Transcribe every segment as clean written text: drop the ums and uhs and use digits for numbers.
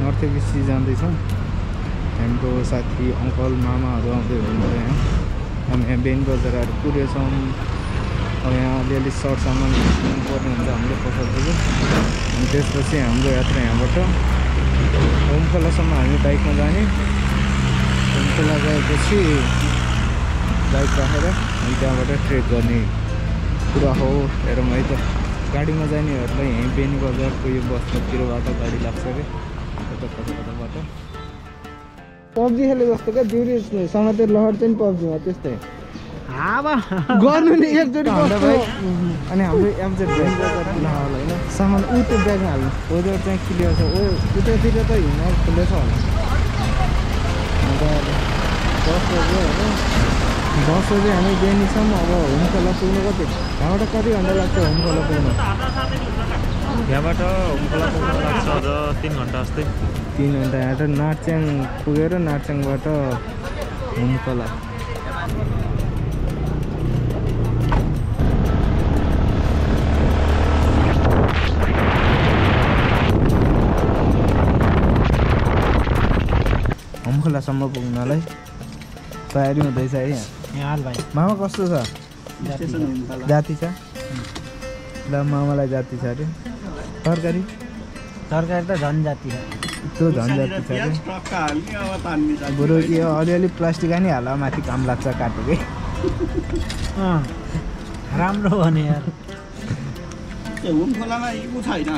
नर्थेपिसी जाँदैछौँ। हाम्रो साथी अङ्कल मामाहरू आउँदै हुनुहुन्छ यहाँ। हामी यहाँ बेन बजार आएर पुगेछौँ। अब यहाँ अलिअलि सर्ट सामान किन्नुपर्ने हुन्छ हामीले पसलतिर। अनि त्यसपछि हाम्रो यात्रा यहाँबाट होमखोलासम्म हामी बाइकमा जाने। होमखोला गएपछि बाइक राखेर अनि त्यहाँबाट ट्रेक गर्ने कुरा हो। हेरौँ है त। गाडीमा जानेहरूलाई यहीँ बेनी बजारको यो बसतिरबाट गाडी लाग्छ अरे कताबाट। पब्जी खेले जस्तो क्या जिउरी समातेर लहर चाहिँ पब्जीमा त्यस्तै गर्नु नि एकचोटि अनि हाम्रो एमजेड ब्याग होइन सामान ऊ त्यो ब्यागमा हाल्नु होजर चाहिँ क्लियर छ। उतातिर त हिँड्न खुलेछ होला। अन्त 10 बजे हामी बेनीसम्म अब होमखोला पुग्नु कति यहाँबाट कति घन्टा लाग्छ होमखोला पुग्नु? यहाँबाट होमखोला पुग्नु लाग्छ अझ 3 घन्टा जस्तै। 3 घन्टा यहाँ त नार्च्याङ पुगेर नार्च्याङबाट होमखोला। होमखोलासम्म पुग्नलाई तयारी हुँदैछ है यहाँ। भाइ मामा कस्तो छ? जाति छ ल मामालाई जाति छ अरे। तरकारी त झन् जाति छ। त्यो झन् जाति छ अरे। बरु यो अलिअलि प्लास्टिक नि हाल माथि काम लाग्छ काटेकै। राम्रो भने यार होमखोलामा उ छैन।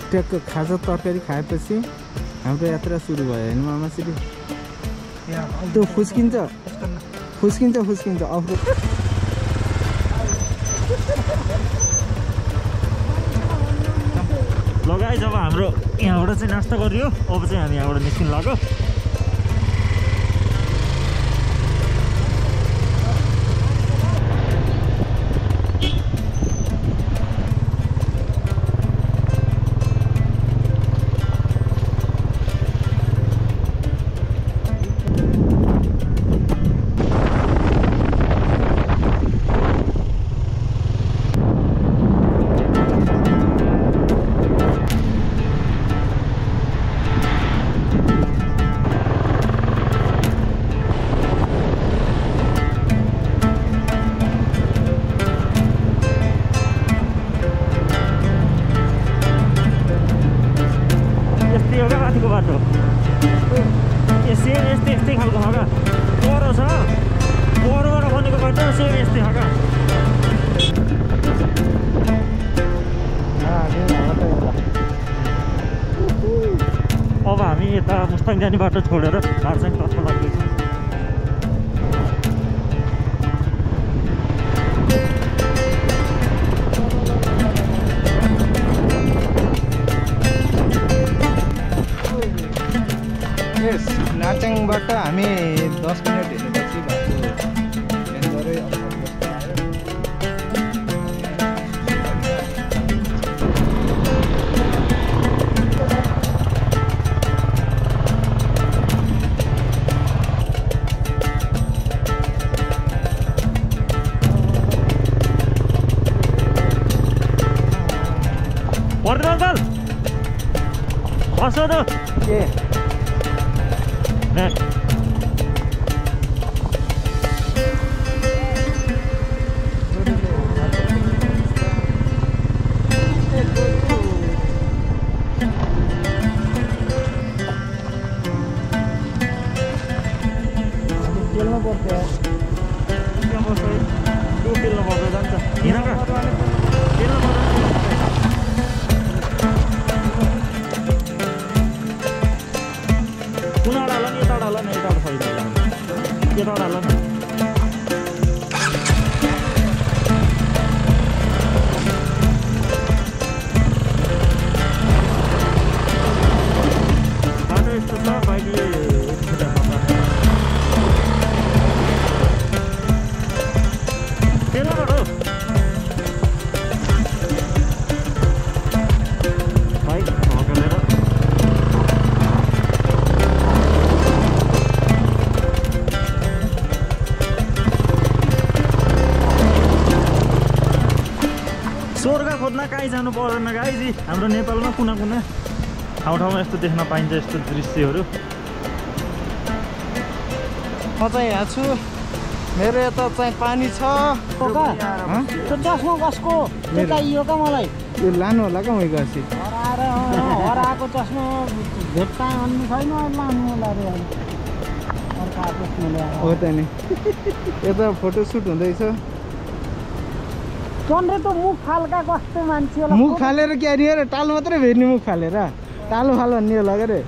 ट्याक्क खाजा तरकारी खाएपछि हाम्रो यात्रा सुरु भयो होइन मामाश्री? त्यो फुस्किन्छ अफ्रो। लगाइ जब हाम्रो यहाँबाट चाहिँ नास्ता गरियो अब चाहिँ हामी यहाँबाट निस्किनु लाग्यो। यस्तै खालको हो क्या परो छ। परोबाट बनेको बाटो सेम यस्तै हो क्या। अब हामी यता मुस्ताङ जाने बाटो छोडेर नार्च्याङतर्फ लाग्दैछौँ। नार्च्याङबाट हामी 10 मिनट हिँडेपछि पर्दैन अङ्कल कसो त के तेलमा पर्छ त्यो तेलमा पर्छ जान्छ कुना डाला नि यता डाला नि यता छैन यता डाला नि बाटो यस्तो छ बाइकले खोज्न कहीँ जानु पर्दैन गाइज हाम्रो नेपालमा कुना कुना ठाउँ ठाउँमा यस्तो देख्न पाइन्छ यस्तो दृश्यहरू म चाहिँ यहाँ छु मेरो यता चाहिँ पानी छ त्यो चस्मा कसको त्यो चाहियो क्या मलाई यो लानु होला क्या मैले अस्ति हराएको चस्मा भेट्टा अन्नु छैन लानु होला रे हो त नि यता फोटोसुट हुँदैछ चन्द्रे त मुख फाल्का कस्तो मान्छे होला मुख फालेर क्या नि रे टाल मात्रै भेट्ने मुख फालेर टालो फाल भन्ने होला के रे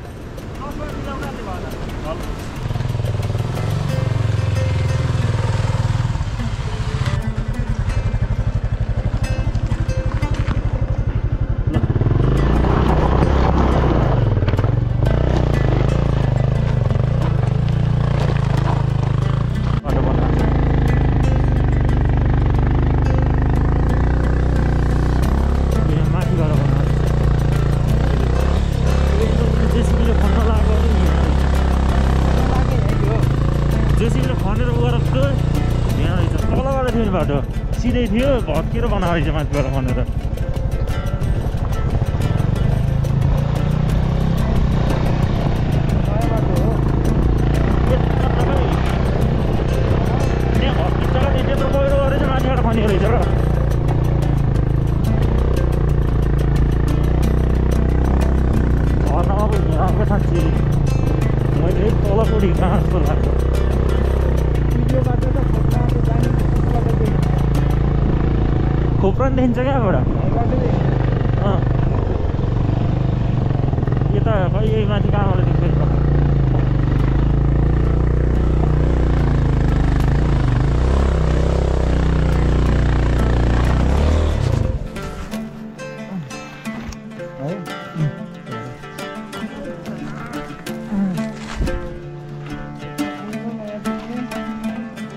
बाटो सिधै थियो भत्केर बनाएको रहेछ माथिबाट खनेर त्यत्रो पहिरो गरेर माथिबाट खनेको रहेछ र अब साँच्ची मैले तलको ढिका जस्तो लाग्यो खोप्रा देखिन्छ क्या यहाँबाट यता खै यही माथि कहाँबाट देख्छ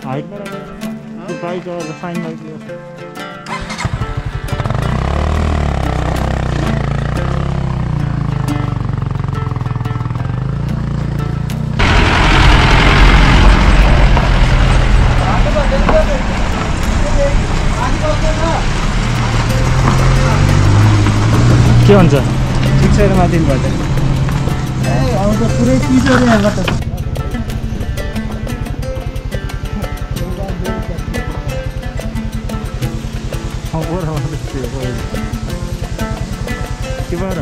हाइट प्राइस साइन लाग्यो के भन्छ ठिक छैन माथिबाट ए अब त पुरै चिसो रे यहाँबाट के भएर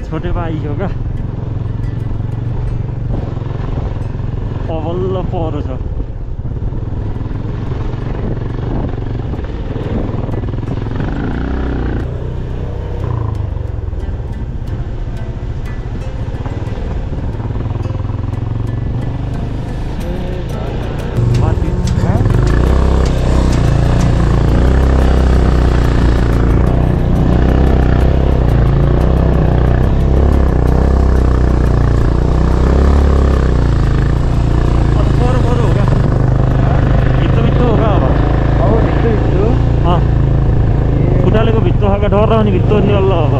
छोटे भाइ हो क्या बल्ल पहरो छ डर अनि भित्र नि अल्ल अब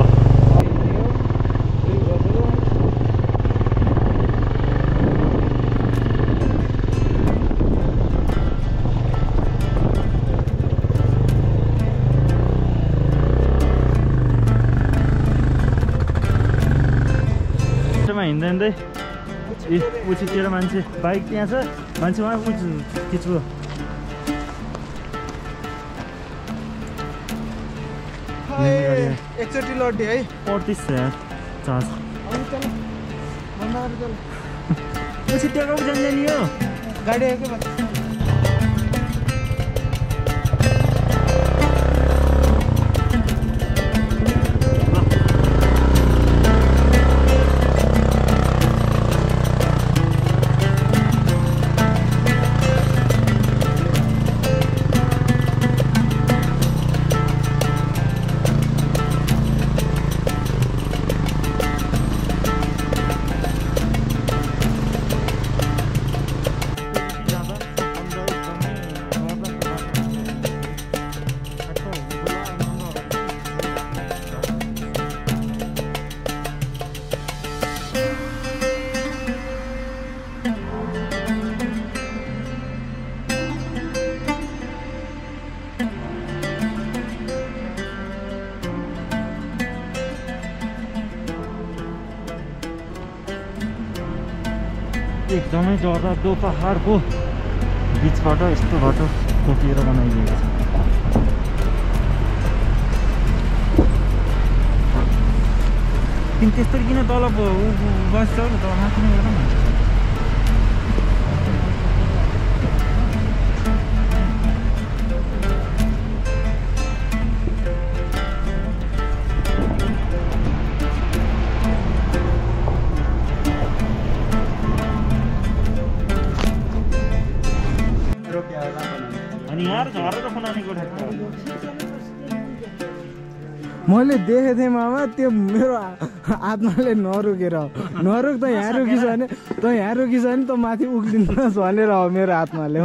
हिँड्दै हिँड्दै उछितिर मान्छे बाइक त्यहाँ छ मान्छे उहाँ खिच्नु एकचोटि लड्डी है 35 है चार्ज उछिटिएको पो जान्छ नि यो गाडी आयो के एकदमै डरलाग्दो पहाडको बिचबाट यस्तो बाटो खोपिएर बनाइदिएको छ। तिमी त्यस्तरी किन तल बस्छौ नि त, माथि नै गर न। अनि यार झरेर बनानेको ठ्याक्क मैले देखेको थिएँ मामा, त्यो मेरो आत्माले नरोकेर नरोक त यहाँ रोकिस भने त माथि उक्लिनुहोस् भनेर हो मेरो आत्माले।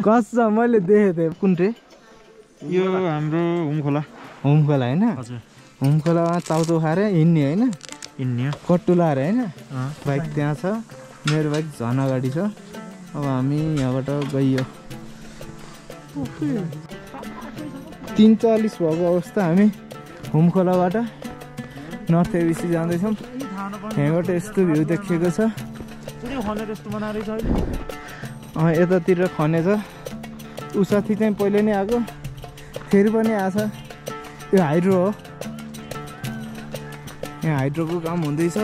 कसछ मैले देखेको थिएँ। कुन रे यो हाम्रो हुमखोला होइन? हजुर, हुमखोलामा चाउचाउ खाएर हिँड्ने होइन, हिँड्ने कट्टु लाएर होइन। बाइक त्यहाँ छ, मेरो बाइक झन अगाडि छ। अब हामी यहाँबाट गइयो 3:40 भएको अवस्था हामी हुमखोलाबाट नर्थ एबिसी जाँदैछौँ। यहाँबाट यस्तो भ्यू देखिएको छ। यतातिर खने छ। ऊ साथी चाहिँ पहिले नै आएको, फेरि पनि आछ। यो हाइड्रो हो, यहाँ हाइड्रोको काम हुँदैछ।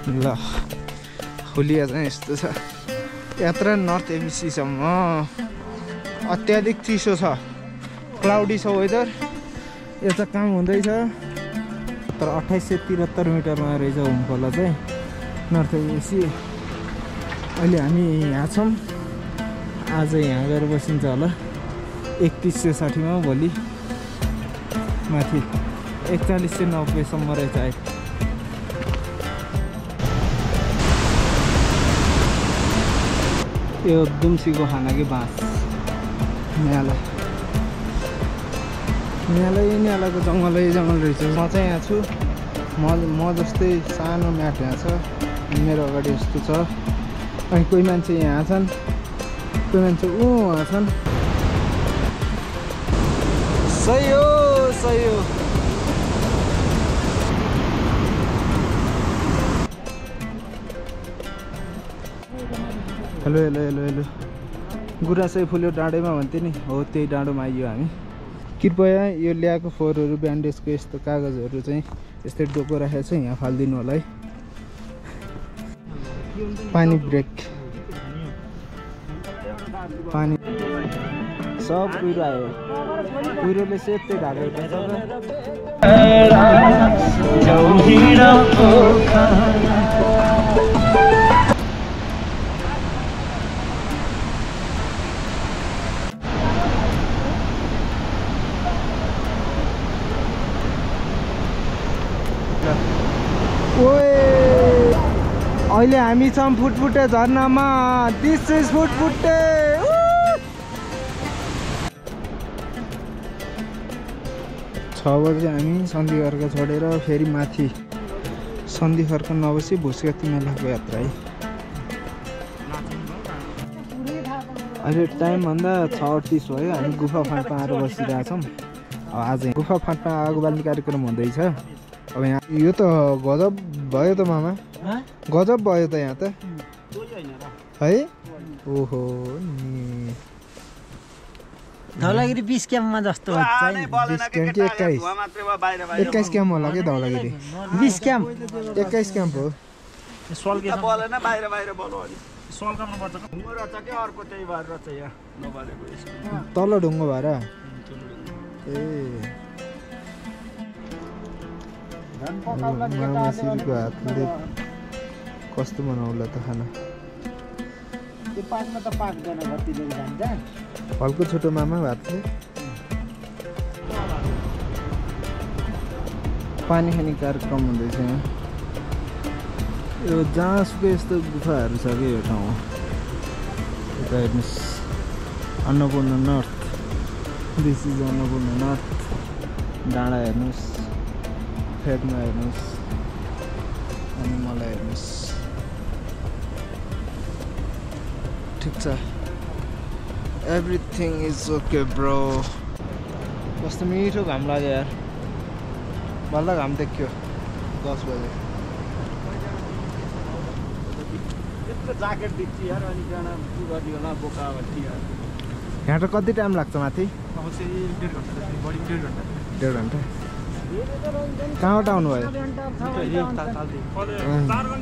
ल खोलिया चाहिँ यस्तो छ। यात्रा नर्थ एबिसीसम्म अत्याधिक चिसो छ, क्लाउडी छ वेदर। यता काम हुँदैछ। तर 2873 मिटरमा रहेछ हुमखोला चाहिँ नर्थ एबिसी। अहिले हामी यहाँ छौँ। आज यहाँ गएर बसिन्छ होला 3160मा, भोलि माथि 4190सम्म रहेछ। यो दुम्सीको खाना कि बाँस न्यालाको जङ्गलै जङ्गल रहेछ। म चाहिँ यहाँ छु। म जस्तै सानो म्याट यहाँ छ, मेरो अगाडि यस्तो छ। अनि कोही मान्छे यहाँ छन्, कोही मान्छे उहाँ छन्। सही हो। हेलो गुराँसै फुल्यो डाँडैमा भन्थ्यो नि, हो त्यही डाँडोमा आइयो हामी। कृपया यो ल्याएको फोहोरहरू, ब्यान्डेजको यस्तो कागजहरू चाहिँ यस्तै डोको राखेको छ, यहाँ फालिदिनु होला है। पानी ब्रेक, पानी सब कुहिरो आयो। कुहिरोले सेतै ढाकेको अहिले हामी छौँ फुटफुटे झरनामा। This is फुटफुटे। 6 बजे हामी सन्धिखर्क छोडेर फेरि माथि सन्धिखर्क नबसी भुसगती मेलाको यात्रा है। अहिले टाइमभन्दा 6:38 भयो। हामी गुफा फाँटमा आएर बसिरहेछौँ। आज गुफा फाँटमा आगो बाल्ने कार्यक्रम हुँदैछ। अब यहाँ यो त गजब भयो त मामा, गजब भयो त यहाँ त है। ओहो धौलागिरी 20 क्याम्पमा जस्तो 21 क्याम्प होला कि धौलागिरी। 20 क्याम्प 21 क्याम्प हो। तल ढुङ्गो भएर ए मामासिरीको हातले कस्तो बनाउला त खाना। फलको छोटो मामा भातले पानी खाने कार्यक्रम हुँदैछ यहाँ। यो जहाँसुकै यस्तो गुफाहरू छ कि यो ठाउँमा। यता हेर्नुहोस् Annapurna north, this is Annapurna north. डाँडा हेर्नुहोस्, फेदमा हेर्नुहोस्, अनि मलाई हेर्नुहोस्। ठिक छ, एभ्रिथिङ इज ओके ब्रो। कस्तो मिठो घाम लाग्यो यार, बल्ल घाम देख्यो 10 बजे। ज्याकेट दिन्छ यार अनि गाना के गर्दियो होला बोका भन्थि यार यहाँ त कति टाइम लाग्छ माथि अब चाहिँ 1.5 घन्टा बढी 1.5 घन्टा 1.5 घन्टा कहाँबाट आउनुभयो 4 घन्टा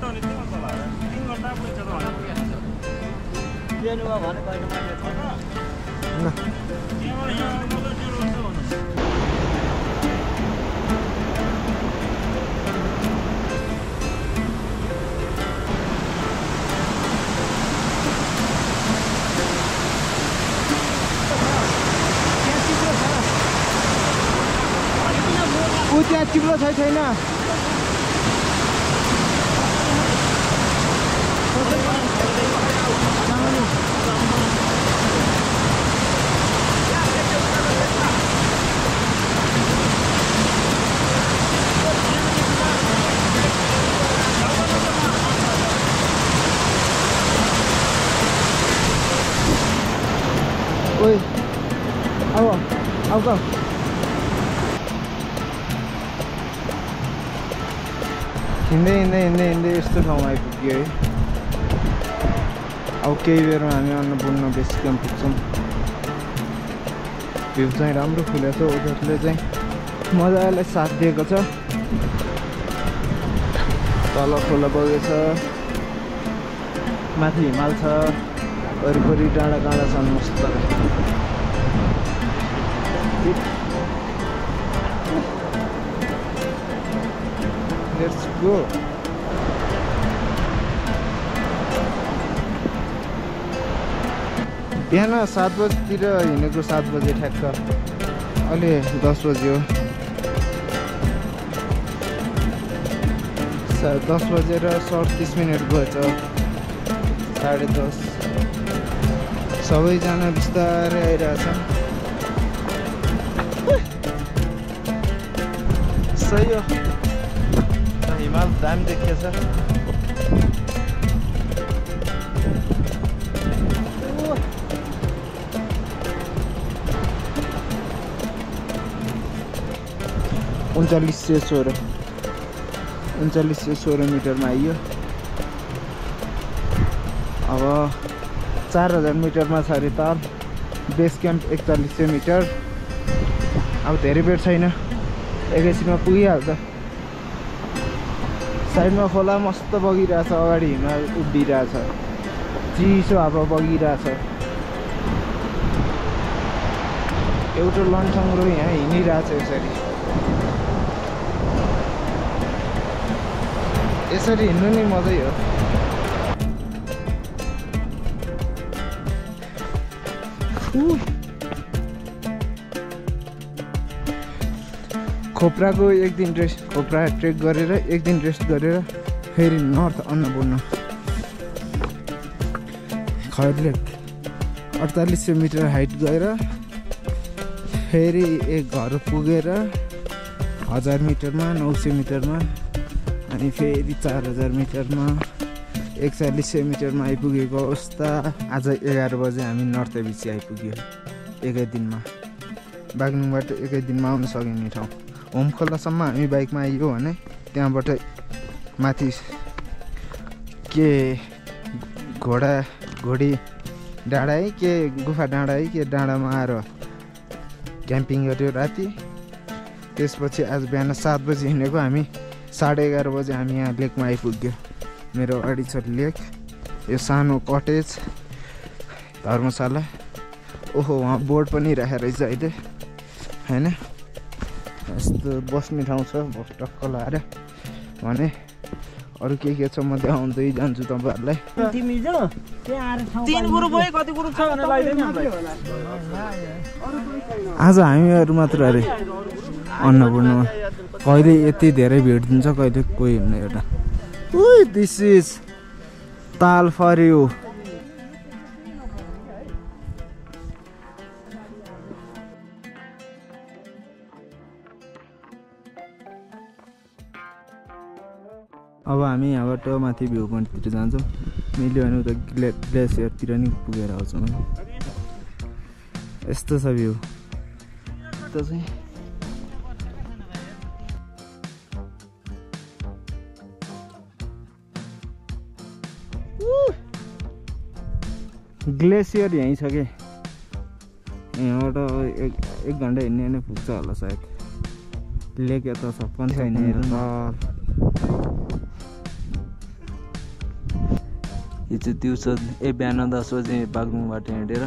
हुने थियो होला 3 घन्टा पुग्छ त जेनुवा भने कहिले मैले त्यहाँ चिप्लो छैन ओइ अब हिँड्दै यस्तो ठाउँमा आइपुग्यो है अब केही बेरमा हामी अन्नपूर्ण बेस क्याम्प पुग्छौँ भ्यू चाहिँ राम्रो खुलेको छ उनीहरूले चाहिँ मजाले साथ दिएको छ तल खोला बगेछ माथि हिमाल छ वरिपरि डाँडा काँडा छन् मस्त Let's go. बिहान 7 बजीतिर हिँडेको 7 बजे ठ्याक्क अहिले 10 बज्यो 10 बजेर 37 मिनट गएछ 10:30 सबैजना बिस्तारै आइरहेछन् सही हो हिमाल दामी देखिएछ उन्चालिस सय 16 मिटरमा आइयो अब 4000 मिटरमा छ अरे तल बेस क्याम्प 4100 मिटर अब धेरै बेर छैन एकैछिनमा पुगिहाल्छ साइडमा खोला मस्त बगिरहेछ अगाडि हिमाल उभिरहेछ चिसो हावा बगिरहेछ एउटा लन्ठङ्ग्रो यहाँ हिँडिरहेछ यसरी हिँड्नु नि मजै हो खोप्राको एक दिन रेस्ट खोप्रा ट्रेक गरेर एक दिन रेस्ट गरेर फेरि नर्थ अन्नपूर्ण खैरले 4800 मिटर हाइट गएर फेरि एक घर पुगेर 1000 मिटरमा 900 मिटरमा अनि फेरि 4000 मिटरमा 4100 मिटरमा आइपुगेको अवस्था आज 11 बजे हामी नर्थ एबिसी आइपुग्यो एकै दिनमा बागलुङबाट एकै दिनमा आउन सकिने ठाउँ होमखोलासम्म हामी बाइकमा आइयो भने त्यहाँबाट माथि के घोडी डाँडा है के गुफा डाँडा है के डाँडामा आएर क्याम्पिङ गऱ्यो राति त्यसपछि आज बिहान 7 बजी हिँडेको हामी 11:30 बजे हामी यहाँ लेकमा आइपुग्यो मेरो अगाडि छ लेक यो सानो कटेज धर्मशाला ओहो वहाँ बोर्ड पनि राखेर रहेछ अहिले हैन यस्तो बस्ने ठाउँ छ बस टक्क लाएर भने अरू के छ म देखाउँदै जान्छु तपाईहरुलाई तिमी जो त्यहाँ आएर ठाउँ 3 ग्रुप भयो कति ग्रुप छ भने लाइदैन आज हामीहरु मात्र अरे अन्नपूर्णमा कहिले यति धेरै भिड हुन्छ कहिले कोही हुन्न एउटा ओइ दिस इज ताल फर यु अब हामी यहाँबाट माथि भ्यू पोइन्टतिर जान्छौँ मिल्यो भने उता ग्लेसियरतिर नि पुगेर आउँछौँ यस्तो छ भ्यू त चाहिँ ग्लेसियर यहीँ छ कि यहाँबाट एक घन्टा हिँड्ने नै पुग्छ होला सायद लेक यता छ पनि छैन हेर त यो चाहिँ दिउँसो बिहान 10 बजे बागलुङबाट हिँडेर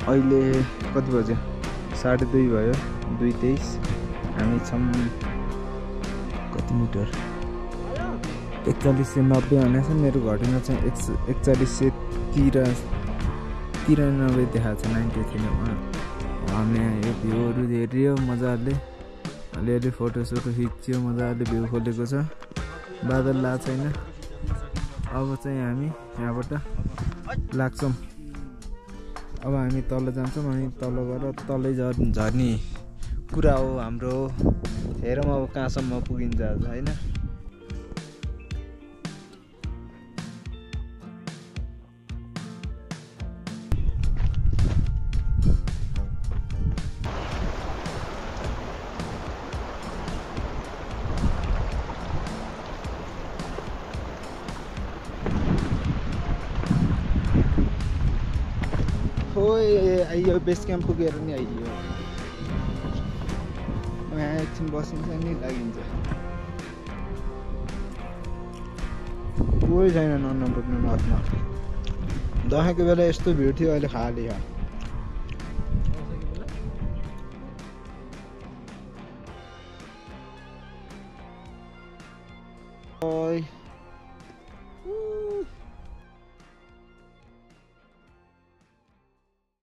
अहिले कति बज्यो 2:30 भयो 2:23 हामी छौँ कति मिटर 4190 भनेको छ मेरो घडीमा चाहिँ 4193 देखाएको छ 93 मा हामी यो भ्यूहरू हेऱ्यो मजाले अलिअलि फोटोसोटो खिच्यो मजाले भ्यू खोलेको छ बादल ला छैन अब चाहिँ हामी यहाँबाट लाग्छौँ अब हामी तल जान्छौँ अनि तल गएर तलै झर्ने कुरा हो हाम्रो हेरौँ अब कहाँसम्म पुगिन्छ होइन आइयो बेस क्याम्प पुगेर नि आइयो यहाँ एकछिन बसिन्छ नि लागिन्छ कोही छैन नपुग्नु नआत्मा दसैँको बेला यस्तो भिड थियो अहिले खाली छ